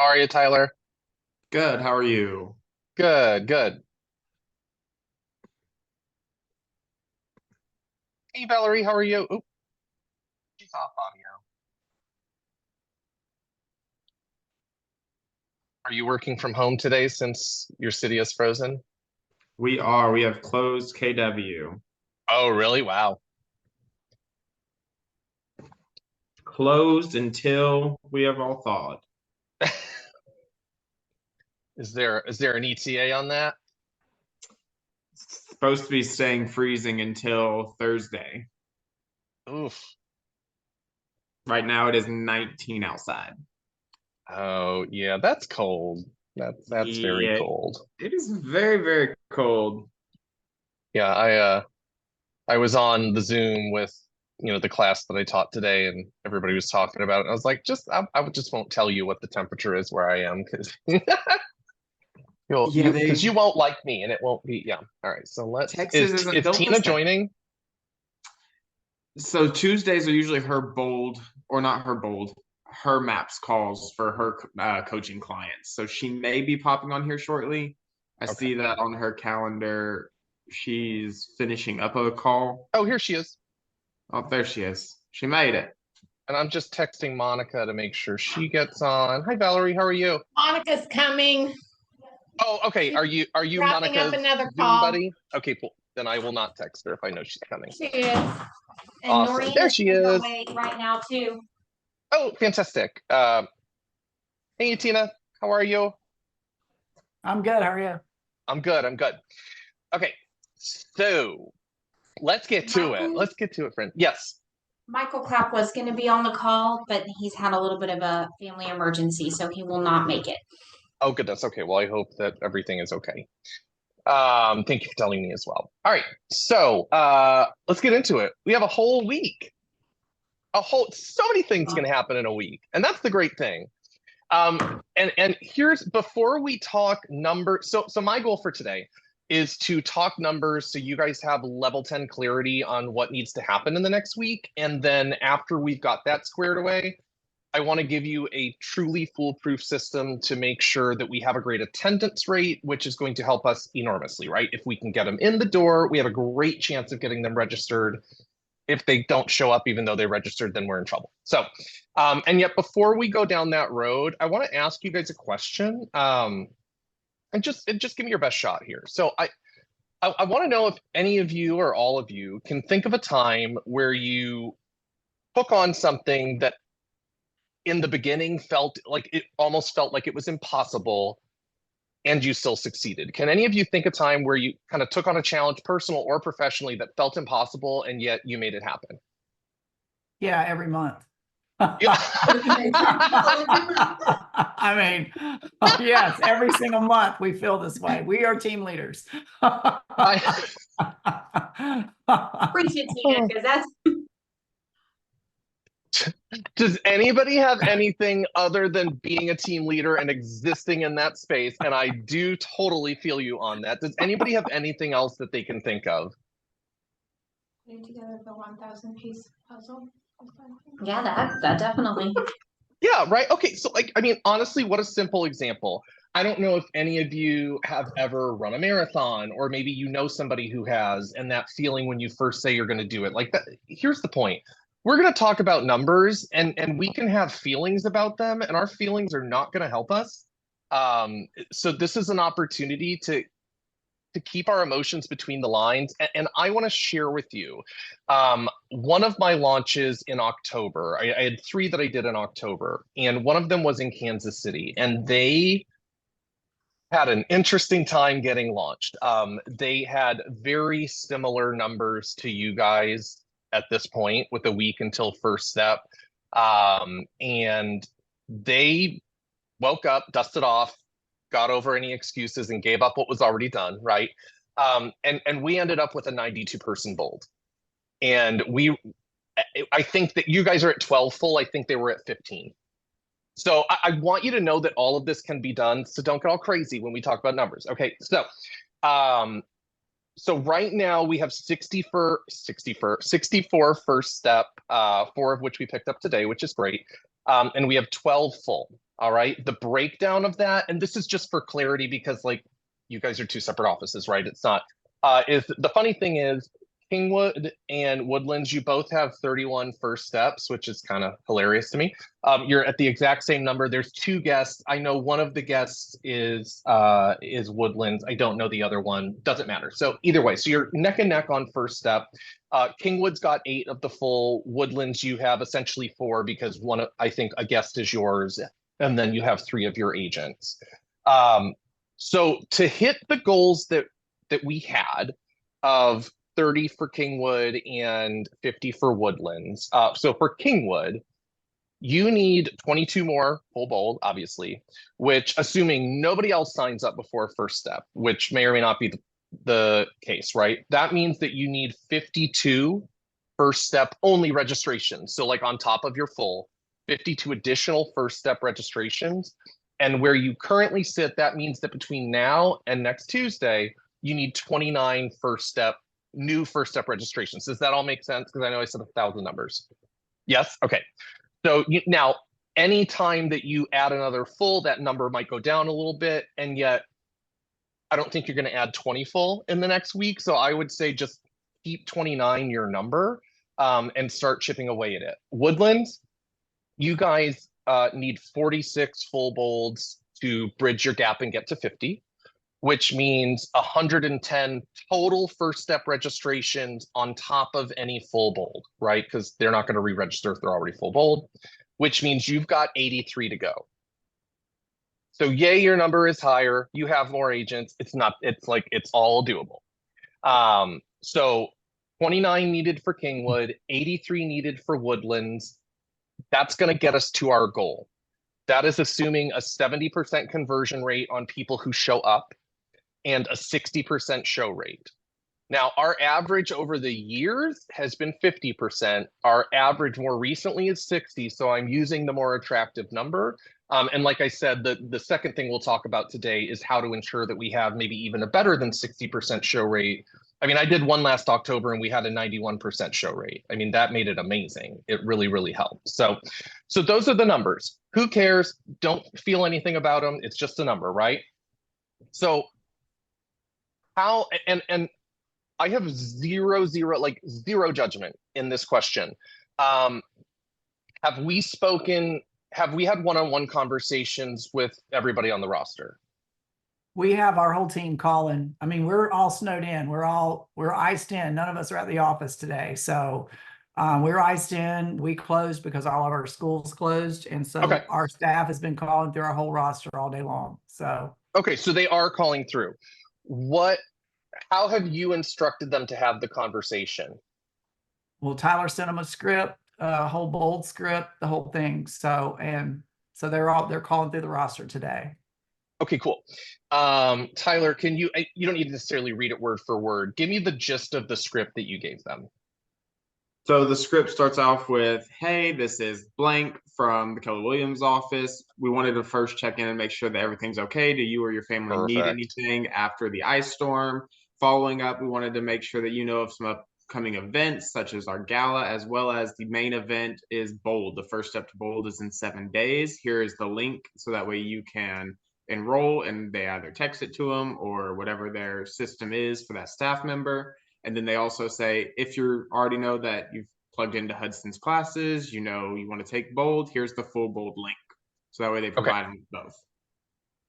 How are you, Tyler? Good. How are you? Good, good. Hey, Valerie, how are you? Oop, she's off audio. Are you working from home today since your city is frozen? We are. We have closed KW. Oh, really? Wow. Closed until we have all thawed. Is there an ETA on that? It's supposed to be staying freezing until Thursday. Oof. Right now it is 19 outside. Oh, yeah, that's cold. That's very Yeah, cold. it is very, very cold. Yeah, I was on the Zoom with the class that I taught today, and everybody was talking about it. And I was like, just won't tell you what the temperature is where I am because Yeah, because you won't like me and it won't be, yeah. All right. So Texas isn't is built the Tina same. joining? So Tuesdays are usually her bold, or not her bold, her maps calls for her coaching clients. So she may be popping on here shortly. I Okay. see that on her calendar. She's finishing up a call. Oh, here she is. Oh, there she is. She made it. And I'm just texting Monica to make sure she gets on. Hi, Valerie. How are you? Monica's coming. Oh, okay. She's Are you wrapping up Monica's another Zoom call. buddy? Okay, cool. Then I will not text her if I know she's coming. She is. And Awesome. Noreen There is she on her is. way right now too. Oh, fantastic. Hey, Tina. How are you? I'm good. How are you? I'm good. I'm good. Okay. So let's get to it. Michael, Let's get to it, friend. Yes. Michael Clapp was going to be on the call, but he's had a little bit of a family emergency, so he will not make it. Oh, goodness. Okay. Well, I hope that everything is okay. Thank you for telling me as well. All right. So let's get into it. We have a whole week. So many things can happen in a week. And that's the great thing. And here's before we talk numbers. So my goal for today is to talk numbers so you guys have level 10 clarity on what needs to happen in the next week. And then after we've got that squared away, I want to give you a truly foolproof system to make sure that we have a great attendance rate, which is going to help us enormously, right? If we can get them in the door, we have a great chance of getting them registered. If they don't show up, even though they registered, then we're in trouble. So, and yet before we go down that road, I want to ask you guys a question. And just give me your best shot here. So I want to know if any of you or all of you can think of a time where you hook on something that in the beginning almost felt like it was impossible and you still succeeded. Can any of you think a time where you kind of took on a challenge, personal or professionally, that felt impossible and yet you made it happen? Yeah, every month. Yeah. I mean, yes, every single month we feel this way. We are team leaders. I, Appreciate Tina because that's does anybody have anything other than being a team leader and existing in that space? And I do totally feel you on that. Does anybody have anything else that they can think of? Putting together the 1,000 piece puzzle. yeah, that definitely. Yeah, right. Okay. So, like, I mean, honestly, what a simple example. I don't know if any of you have ever run a marathon, or maybe you know somebody who has, and that feeling when you first say you're going to do it. Like that, here's the point. We're going to talk about numbers and we can have feelings about them, and our feelings are not going to help us. So this is an opportunity to keep our emotions between the lines. And I want to share with you one of my launches in October. I had three that I did in October, and one of them was in Kansas City, and they had an interesting time getting launched. They had very similar numbers to you guys at this point with a week until first step. And they woke up, dusted off, got over any excuses, and gave up what was already done, right? And we ended up with a 92 person bold. And I think that you guys are at 12 full. I think they were at 15. So I want you to know that all of this can be done. So don't get all crazy when we talk about numbers. Okay. Um, so right now we have 64 first step, four of which we picked up today, which is great. And we have 12 full. All right. The breakdown of that, and this is just for clarity because like you guys are two separate offices, right? It's not. Is the funny thing is Kingwood and Woodlands, you both have 31 first steps, which is kind of hilarious to me. You're at the exact same number. There's two guests. I know one of the guests is Woodlands. I don't know the other one. Doesn't matter. So either way, so you're neck and neck on first step. Kingwood's got 8 of the full. Woodlands, you have essentially 4 because one, I think, a guest is yours, and then you have 3 of your agents. So to hit the goals that we had of 30 for Kingwood and 50 for Woodlands. So for Kingwood, you need 22 more full bold, obviously, which assuming nobody else signs up before first step, which may or may not be the case, right? That means that you need 52 first step only registrations. So like on top of your full, 52 additional first step registrations. And where you currently sit, that means that between now and next Tuesday, you need 29 new first step registrations. Does that all make sense? Because I know I said 1,000 numbers. Yes? Okay. So now, anytime that you add another full, that number might go down a little bit. And yet, I don't think you're going to add 20 full in the next week. So I would say just keep 29 your number and start chipping away at it. Woodlands, you guys need 46 full bolds to bridge your gap and get to 50. Which means 110 total first step registrations on top of any full bold, right? Because they're not going to re-register if they're already full bold, which means you've got 83 to go. So yay, your number is higher. You have more agents. It's all doable. So 29 needed for Kingwood, 83 needed for Woodlands. That's going to get us to our goal. That is assuming a 70% conversion rate on people who show up and a 60% show rate. Now, our average over the years has been 50%. Our average more recently is 60, so I'm using the more attractive number. And like I said, the second thing we'll talk about today is how to ensure that we have maybe even a better than 60% show rate. I mean, I did one last October and we had a 91% show rate. I mean, that made it amazing. It really, really helped. So those are the numbers. Who cares? Don't feel anything about them. It's just a number, right? So how, and I have zero judgment in this question. Have we had one-on-one conversations with everybody on the roster? We have our whole team calling. I mean, we're all snowed in. We're iced in. None of us are at the office today. So we're iced in. We closed because all of our schools closed. And so Okay. Our staff has been calling through our whole roster all day long. So okay, so they are calling through. How have you instructed them to have the conversation? Well, Tyler sent them a script, a whole bold script, the whole thing. So they're calling through the roster today. Okay, cool. Tyler, you don't need to necessarily read it word for word. Give me the gist of the script that you gave them. So the script starts off with, hey, this is blank from the Keller Williams office. We wanted to first check in and make sure that everything's okay. Do you or your family need Perfect. anything after the ice storm? Following up, we wanted to make sure that you know of some upcoming events, such as our gala, as well as the main event is bold. The first step to bold is in 7 days. Here is the link, so that way you can enroll, and they either text it to them or whatever their system is for that staff member. And then they also say, if you already know that you've plugged into Hudson's classes, you know you want to take bold, here's the full bold link. So that way they provide them with both.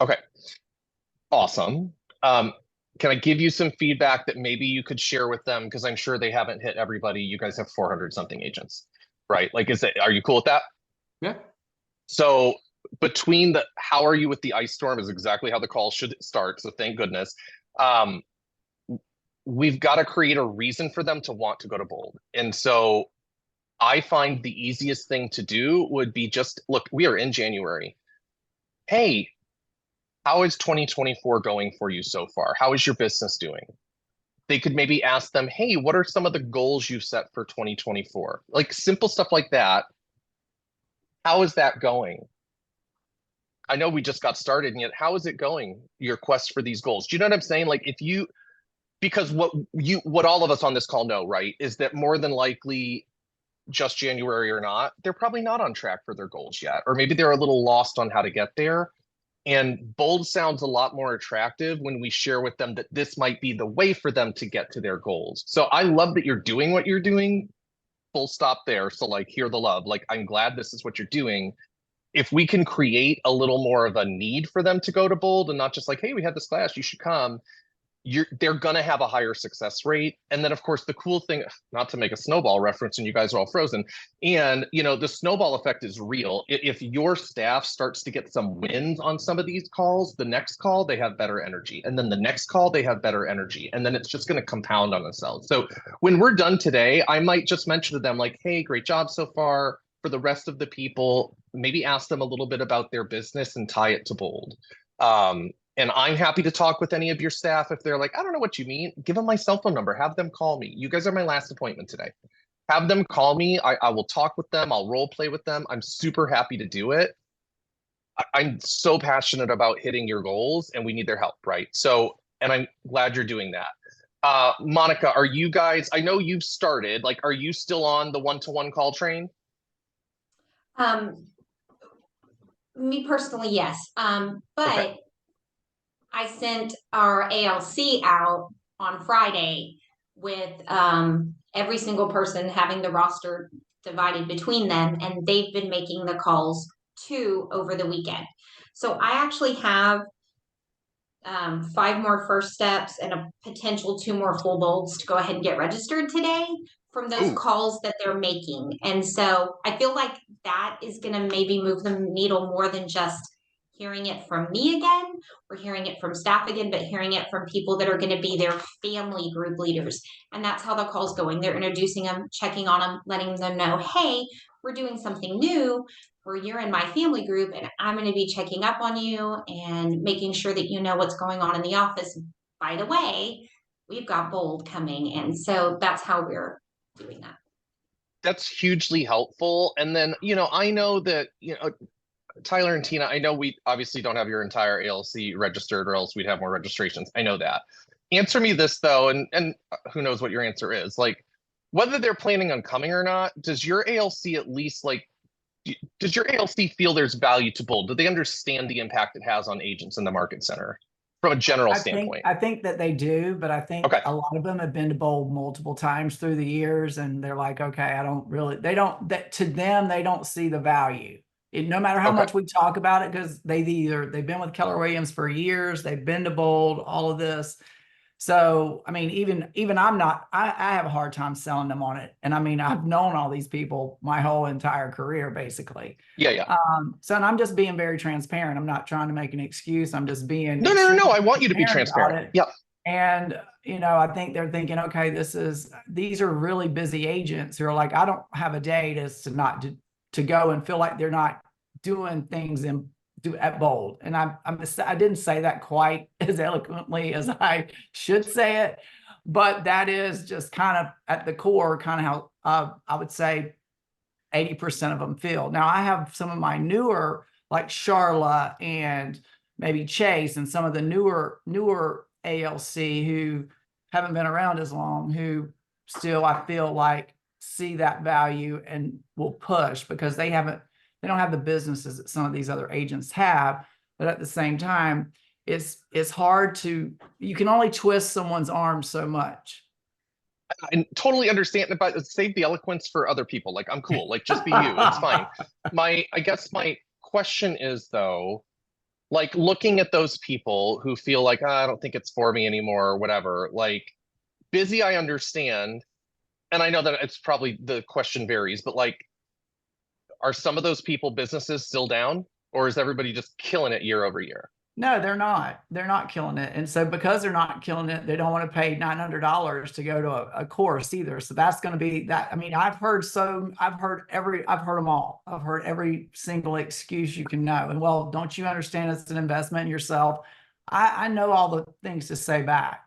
Okay. Awesome. Can I give you some feedback that maybe you could share with them? Because I'm sure they haven't hit everybody. You guys have 400 something agents, right? Like, are you cool with that? Yeah. So between how are you with the ice storm is exactly how the call should start. So thank goodness. We've got to create a reason for them to want to go to bold. And so I find the easiest thing to do would be just, look, we are in January. Hey, how is 2024 going for you so far? How is your business doing? They could maybe ask them, hey, what are some of the goals you've set for 2024? Like simple stuff like that. How is that going? I know we just got started, and yet how is it going, your quest for these goals? Do you know what I'm saying? Like because what all of us on this call know, right, is that more than likely just January or not, they're probably not on track for their goals yet, or maybe they're a little lost on how to get there. And bold sounds a lot more attractive when we share with them that this might be the way for them to get to their goals. So I love that you're doing what you're doing. Full stop there. So like, hear the love. Like, I'm glad this is what you're doing. If we can create a little more of a need for them to go to bold and not just like, hey, we had this class, you should come, they're going to have a higher success rate. And then of course the cool thing, not to make a snowball reference and you guys are all frozen, and the snowball effect is real. If your staff starts to get some wins on some of these calls, the next call they have better energy, and then the next call they have better energy, and then it's just going to compound on themselves. So when we're done today, I might just mention to them like, hey, great job so far. For the rest of the people, maybe ask them a little bit about their business and tie it to bold. And I'm happy to talk with any of your staff. If they're like, I don't know what you mean, give them my cell phone number, have them call me. You guys are my last appointment today. Have them call me. I will talk with them. I'll role play with them. I'm super happy to do it. I'm so passionate about hitting your goals and we need their help, right? So, and I'm glad you're doing that. Monica, are you guys, I know you've started, like, are you still on the one-to-one call train? Me personally, yes. But Okay. I sent our ALC out on Friday with every single person having the roster divided between them, and they've been making the calls too over the weekend. So I actually have 5 more first steps and a potential 2 more full bolds to go ahead and get registered today from those Ooh. calls that they're making. And so I feel like that is going to maybe move the needle more than just hearing it from me again or hearing it from staff again, but hearing it from people that are going to be their family group leaders. And that's how the call's going. They're introducing them, checking on them, letting them know, hey, we're doing something new, where you're in my family group and I'm going to be checking up on you and making sure that you know what's going on in the office. By the way, we've got bold coming. And so that's how we're doing that. That's hugely helpful. And then, I know that, Tyler and Tina, I know we obviously don't have your entire ALC registered or else we'd have more registrations. I know that. Answer me this though, and who knows what your answer is. Like, whether they're planning on coming or not, does your ALC at least does your ALC feel there's value to bold? Do they understand the impact it has on agents in the market center from a general standpoint? I think that they do, but I think Okay. a lot of them have been to bold multiple times through the years, and they're like, okay, I don't really, they don't, that to them, they don't see the value. No matter how Okay. much we talk about it, because they've been with Keller Williams for years, they've been to bold, all of this. So, I mean, even I have a hard time selling them on it. And I mean, I've known all these people my whole entire career, basically. Yeah. So, and I'm just being very transparent. I'm not trying to make an excuse. I'm just being No. I want you to be transparent. about it. Yeah. And, I think they're thinking, okay, these are really busy agents who are like, I don't have a day to go and feel like they're not doing things at bold. And I didn't say that quite as eloquently as I should say it, but that is just kind of at the core, kind of how I would say 80% of them feel. Now I have some of my newer, like Charla and maybe Chase and some of the newer ALC who haven't been around as long, who still, I feel like, see that value and will push because they don't have the businesses that some of these other agents have. But at the same time, it's hard you can only twist someone's arm so much. I totally understand, but save the eloquence for other people. Like, I'm cool. Like, just be you. It's fine. I guess my question is though, like, looking at those people who feel like, I don't think it's for me anymore or whatever, like, busy, I understand. And I know that it's probably, the question varies, but like, are some of those people businesses still down, or is everybody just killing it year over year? No, they're not. They're not killing it. And so because they're not killing it, they don't want to pay $900 to go to a course either. So that's going to be that. I mean, I've heard them all. I've heard every single excuse you can know. And well, don't you understand it's an investment in yourself? I know all the things to say back.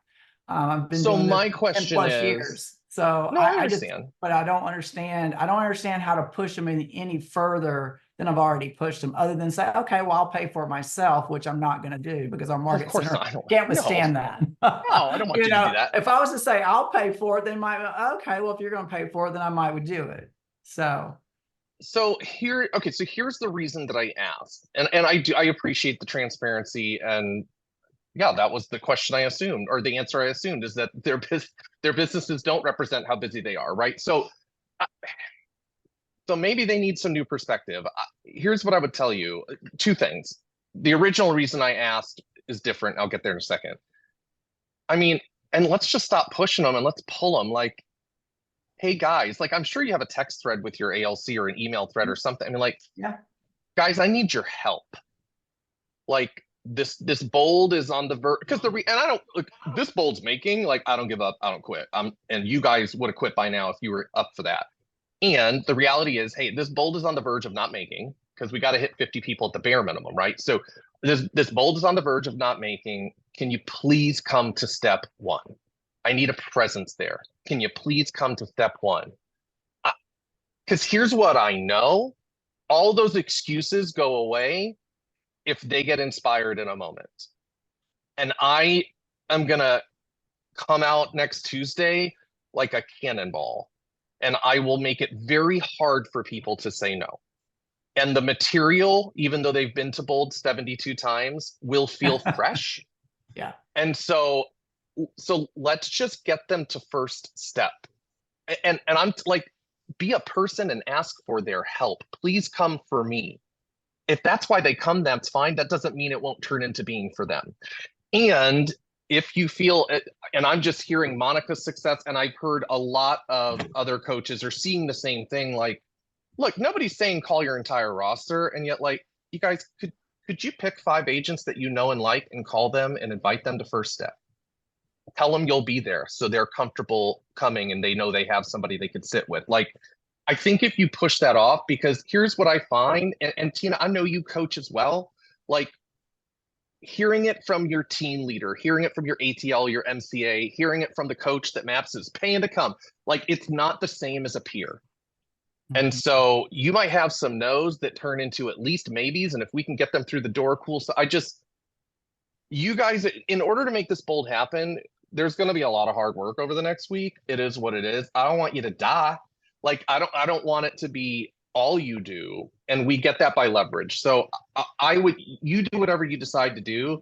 I've been doing this my for 10 question plus is, years. So no, I understand. but I don't understand. I don't understand how to push them any further than I've already pushed them, other than say, okay, well, I'll pay for it myself, which I'm not going to do because our market center can't withstand that. No, I don't want you to do that. If I was to say I'll pay for it, then okay, well, if you're going to pay for it, then I might would do it. So So here's the reason that I asked, and I appreciate the transparency, and yeah, that was the question I assumed, or the answer I assumed, is that their businesses don't represent how busy they are, right? Uh, so maybe they need some new perspective. Here's what I would tell you: two things. The original reason I asked is different. I'll get there in a second. I mean, and let's just stop pushing them and let's pull them. Like, hey guys, like I'm sure you have a text thread with your ALC or an email thread or something. I mean, like, yeah, guys, I need your help. Like this bold is on the verge, because and I don't look, this bold's making, like, I don't give up, I don't quit. And you guys would have quit by now if you were up for that. And the reality is, hey, this bold is on the verge of not making, because we got to hit 50 people at the bare minimum, right? So this bold is on the verge of not making. Can you please come to step one? I need a presence there. Can you please come to step one? Because here's what I know: all those excuses go away if they get inspired in a moment. And I am gonna come out next Tuesday like a cannonball, and I will make it very hard for people to say no. And the material, even though they've been to Bold 72 times, will feel fresh. yeah, And so let's just get them to first step. And I'm like, be a person and ask for their help. Please come for me. If that's why they come, that's fine. That doesn't mean it won't turn into being for them. And if you feel, and I'm just hearing Monica's success, and I've heard a lot of other coaches are seeing the same thing. Like, look, nobody's saying call your entire roster, and yet, like, you guys, could you pick 5 agents that you know and like and call them and invite them to first step? Tell them you'll be there so they're comfortable coming and they know they have somebody they could sit with. Like, I think if you push that off, because here's what I find, and Tina, I know you coach as well, like, hearing it from your team leader, hearing it from your ATL, your MCA, hearing it from the coach that Maps is paying to come, like, it's not the same as a peer. And so you might have some no's that turn into at least maybes, and if we can get them through the door, cool. So you guys, in order to make this bold happen, there's going to be a lot of hard work over the next week. It is what it is. I don't want you to die. Like, I don't want it to be all you do, and we get that by leverage. So you do whatever you decide to do.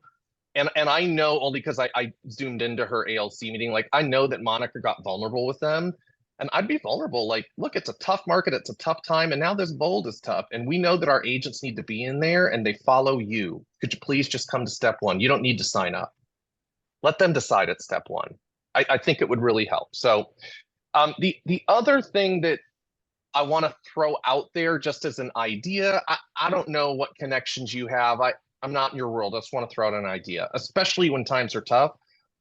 And I know, only because I zoomed into her ALC meeting, like, I know that Monica got vulnerable with them, and I'd be vulnerable. Like, look, it's a tough market, it's a tough time, and now this bold is tough, and we know that our agents need to be in there, and they follow you. Could you please just come to step one? You don't need to sign up. Let them decide at step one. I think it would really help. So the other thing that I want to throw out there just as an idea, I don't know what connections you have. I'm not in your world. I just want to throw out an idea, especially when times are tough.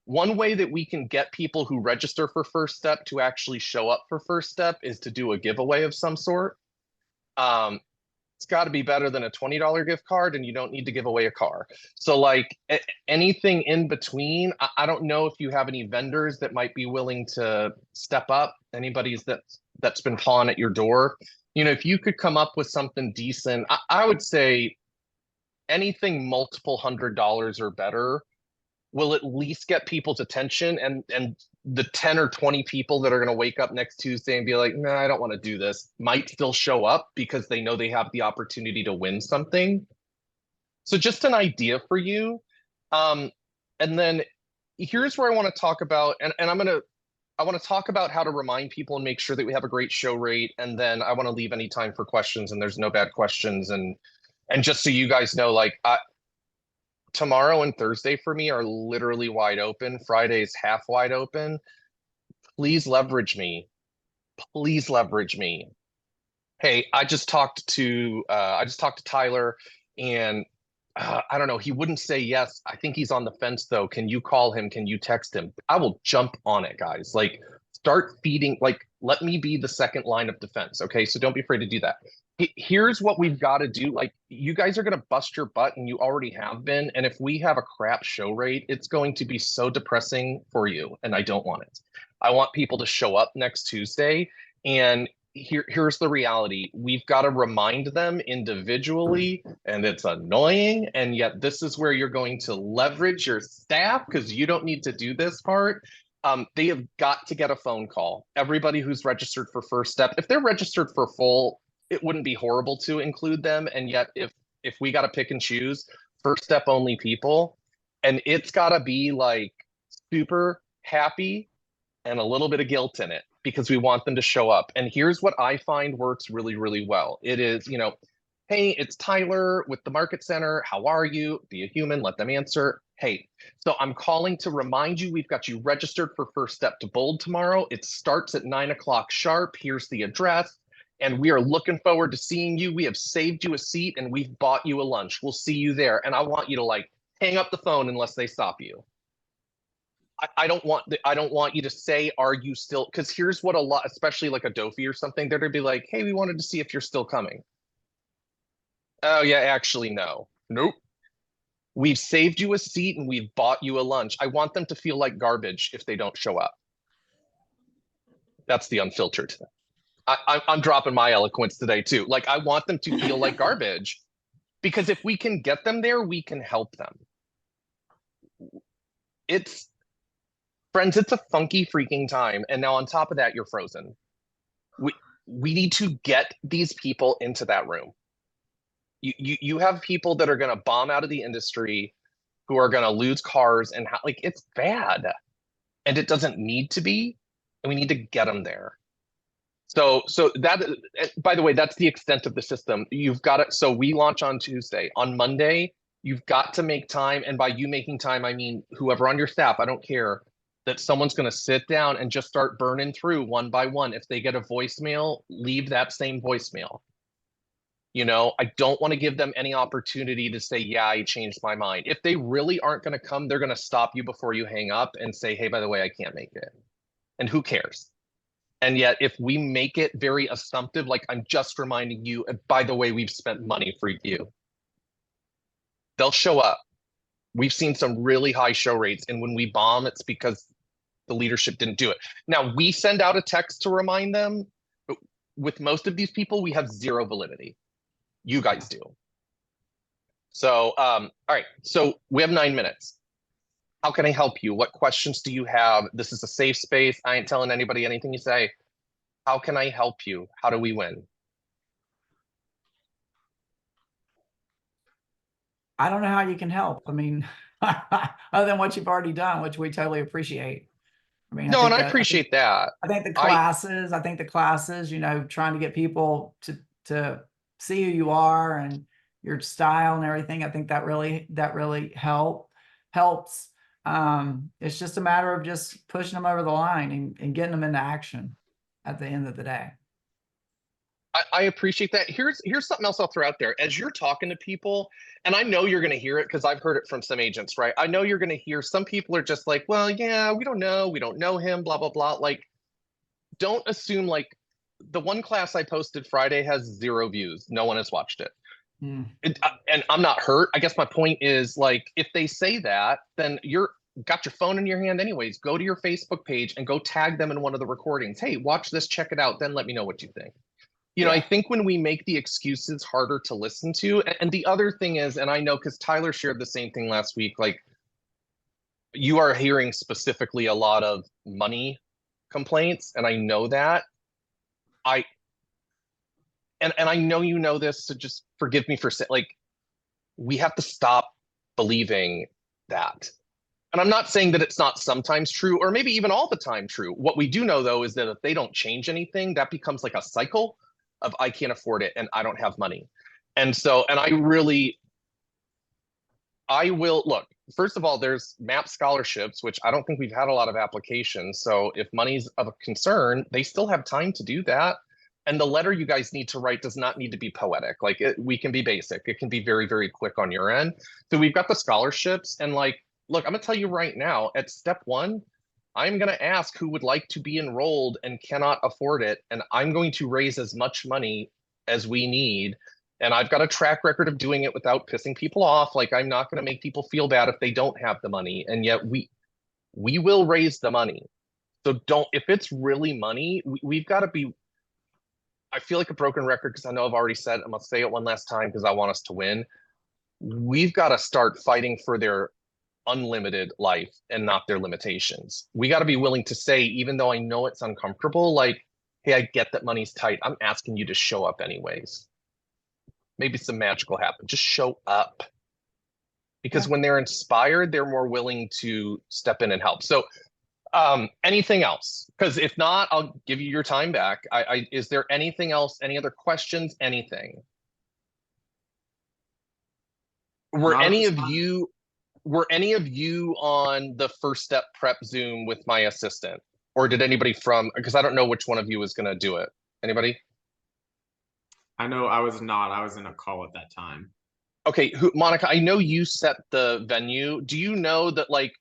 One way that we can get people who register for First Step to actually show up for First Step is to do a giveaway of some sort. It's got to be better than a $20 gift card, and you don't need to give away a car. So, like, anything in between, I don't know if you have any vendors that might be willing to step up. Anybody's that's been pawing at your door. You know, if you could come up with something decent, I would say anything multiple $100s or better will at least get people's attention, and the 10 or 20 people that are going to wake up next Tuesday and be like, nah, I don't want to do this, might still show up because they know they have the opportunity to win something. So just an idea for you. And then here's where I want to talk about, and I want to talk about how to remind people and make sure that we have a great show rate. And then I want to leave any time for questions, and there's no bad questions. And just so you guys know, like, tomorrow and Thursday for me are literally wide open. Friday's half wide open. Please leverage me. Please leverage me. Hey, I just talked to Tyler, and I don't know, he wouldn't say yes. I think he's on the fence though. Can you call him? Can you text him? I will jump on it, guys. Like, start feeding, like, let me be the second line of defense. Okay, so don't be afraid to do that. Here's what we've got to do. Like, you guys are going to bust your butt, and you already have been. And if we have a crap show rate, it's going to be so depressing for you, and I don't want it. I want people to show up next Tuesday. And here's the reality. We've got to remind them individually, and it's annoying. And yet this is where you're going to leverage your staff, because you don't need to do this part. They have got to get a phone call. Everybody who's registered for First Step, if they're registered for full, it wouldn't be horrible to include them. And yet, if we got to pick and choose First Step only people, and it's got to be like super happy and a little bit of guilt in it because we want them to show up. And here's what I find works really, really well. It is, hey, it's Tyler with the Market Center. How are you? Be a human, let them answer. Hey, so I'm calling to remind you we've got you registered for First Step to Bold tomorrow. It starts at 9 o'clock sharp. Here's the address. And we are looking forward to seeing you. We have saved you a seat and we've bought you a lunch. We'll see you there. And I want you to like hang up the phone unless they stop you. I don't want you to say, are you still, because here's what a lot, especially like a Dofi or something, they're gonna be like, hey, we wanted to see if you're still coming. Oh yeah, actually, no. Nope. We've saved you a seat and we've bought you a lunch. I want them to feel like garbage if they don't show up. That's the unfiltered. I'm dropping my eloquence today too. Like I want them to feel like garbage because if we can get them there, we can help them. Friends, it's a funky freaking time. And now on top of that, you're frozen. We need to get these people into that room. You have people that are going to bomb out of the industry, who are going to lose cars, and like it's bad, and it doesn't need to be, and we need to get them there. So that, by the way, that's the extent of the system. You've got it. So we launch on Tuesday. On Monday, you've got to make time, and by you making time, I mean whoever on your staff. I don't care. That someone's going to sit down and just start burning through one by one. If they get a voicemail, leave that same voicemail. I don't want to give them any opportunity to say, yeah, I changed my mind. If they really aren't going to come, they're going to stop you before you hang up and say, hey, by the way, I can't make it. And who cares? And yet, if we make it very assumptive, like I'm just reminding you, by the way, we've spent money for you, they'll show up. We've seen some really high show rates. And when we bomb, it's because the leadership didn't do it. Now, we send out a text to remind them, but with most of these people, we have zero validity. You guys do. So, all right. So we have 9 minutes. How can I help you? What questions do you have? This is a safe space. I ain't telling anybody anything you say. How can I help you? How do we win? I don't know how you can help. I mean, other than what you've already done, which we totally appreciate. I mean, No, and I appreciate that. I think the classes, trying to get people to see who you are and your style and everything. I think that really helps. It's just a matter of just pushing them over the line and getting them into action at the end of the day. I appreciate that. Here's something else I'll throw out there. As you're talking to people, and I know you're going to hear it because I've heard it from some agents, right? I know you're going to hear some people are just like, well, yeah, we don't know him, blah, blah, blah. Like, don't assume like the one class I posted Friday has 0 views. No one has watched it. And I'm not hurt. I guess my point is like, if they say that, then you're got your phone in your hand anyways. Go to your Facebook page and go tag them in one of the recordings. Hey, watch this, check it out. Then let me know what you think. I think when we make the excuses harder to listen to, and the other thing is, and I know because Tyler shared the same thing last week, like you are hearing specifically a lot of money complaints, and I know that. And I know you know this, so just forgive me for saying, like, we have to stop believing that. And I'm not saying that it's not sometimes true, or maybe even all the time true. What we do know, though, is that if they don't change anything, that becomes like a cycle of I can't afford it and I don't have money. And so, and I will look, first of all, there's MAP scholarships, which I don't think we've had a lot of applications. So if money's of a concern, they still have time to do that. And the letter you guys need to write does not need to be poetic. Like we can be basic. It can be very, very quick on your end. So we've got the scholarships, and like, look, I'm gonna tell you right now, at step 1, I'm going to ask who would like to be enrolled and cannot afford it. And I'm going to raise as much money as we need. And I've got a track record of doing it without pissing people off. Like I'm not going to make people feel bad if they don't have the money. And yet we will raise the money. So if it's really money, we've got to be, I feel like a broken record because I know I've already said, I'm going to say it one last time because I want us to win. We've got to start fighting for their unlimited life and not their limitations. We got to be willing to say, even though I know it's uncomfortable, like, hey, I get that money's tight. I'm asking you to show up anyways. Maybe some magic will happen. Just show up. Because when they're inspired, they're more willing to step in and help. So anything else? Because if not, I'll give you your time back. Is there anything else? Any other questions? Anything? Were Not at any this of time. you on the first step prep Zoom with my assistant? Or did anybody because I don't know which one of you was going to do it. Anybody? I know I was not. I was in a call at that time. Okay, Monica, I know you set the venue. Do you know that, like,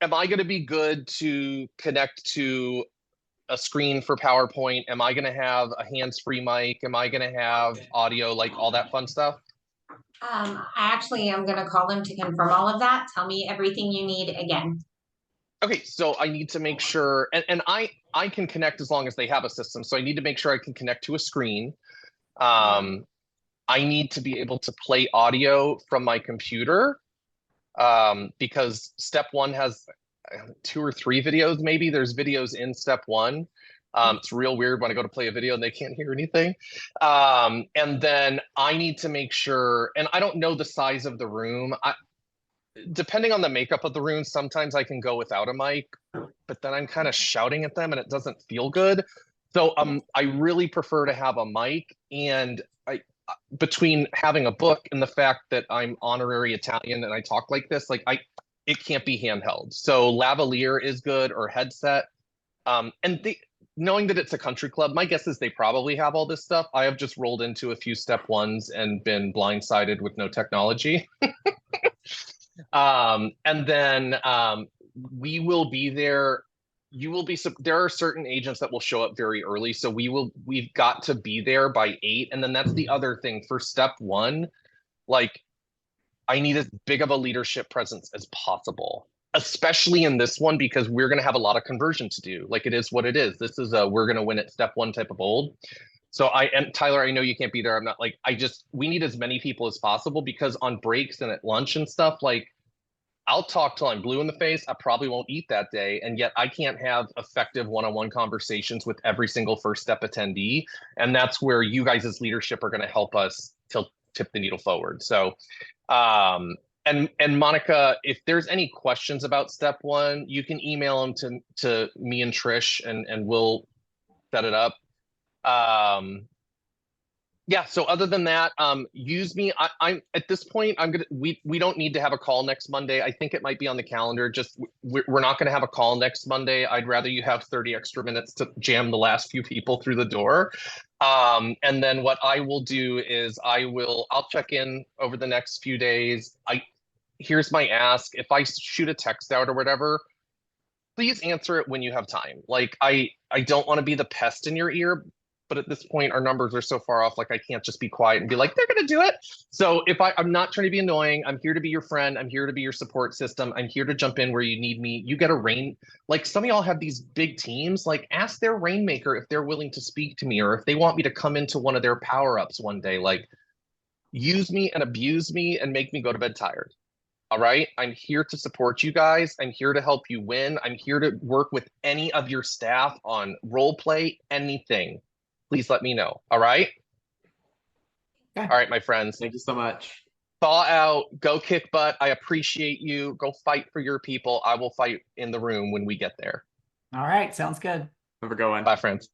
am I going to be good to connect to a screen for PowerPoint? Am I going to have a hands-free mic? Am I going to have audio, like all that fun stuff? I actually am gonna call them to confirm all of that. Tell me everything you need again. Okay, so I need to make sure, and I can connect as long as they have a system. So I need to make sure I can connect to a screen. I need to be able to play audio from my computer because step one has 2 or 3 videos, maybe. There's videos in step one. It's real weird when I go to play a video and they can't hear anything. And then I need to make sure, and I don't know the size of the room. Depending on the makeup of the room, sometimes I can go without a mic, but then I'm kind of shouting at them and it doesn't feel good. So I really prefer to have a mic, and between having a book and the fact that I'm honorary Italian and I talk like this, like it can't be handheld. So lavalier is good, or headset. And knowing that it's a country club, my guess is they probably have all this stuff. I have just rolled into a few step ones and been blindsided with no technology. And then we will be there. You will be, there are certain agents that will show up very early. So we've got to be there by 8. And then that's the other thing for step one. Like, I need as big of a leadership presence as possible, especially in this one, because we're going to have a lot of conversion to do. Like, it is what it is. This is we're going to win at step one type of bold. So Tyler, I know you can't be there. I'm not like, we need as many people as possible, because on breaks and at lunch and stuff, like, I'll talk till I'm blue in the face. I probably won't eat that day. And yet I can't have effective one-on-one conversations with every single first step attendee. And that's where you guys as leadership are going to help us tip the needle forward. So, and Monica, if there's any questions about step one, you can email them to me and Trish, and we'll set it up. Yeah, so other than that, use me. I'm at this point, we don't need to have a call next Monday. I think it might be on the calendar. Just we're not going to have a call next Monday. I'd rather you have 30 extra minutes to jam the last few people through the door. And then what I will do is I'll check in over the next few days. Here's my ask. If I shoot a text out or whatever, please answer it when you have time. Like, I don't want to be the pest in your ear, but at this point, our numbers are so far off, like, I can't just be quiet and be like, they're going to do it. So if I'm not trying to be annoying, I'm here to be your friend. I'm here to be your support system. I'm here to jump in where you need me. You get like, some of y'all have these big teams, like, ask their rainmaker if they're willing to speak to me, or if they want me to come into one of their power-ups one day. Like, use me and abuse me and make me go to bed tired. All right. I'm here to support you guys. I'm here to help you win. I'm here to work with any of your staff on role play, anything. Please let me know. All right. Okay. All right, my friends. Thank you so much. Thaw out. Go kick butt. I appreciate you. Go fight for your people. I will fight in the room when we get there. All right. Sounds good. Have a good one. Bye, friends.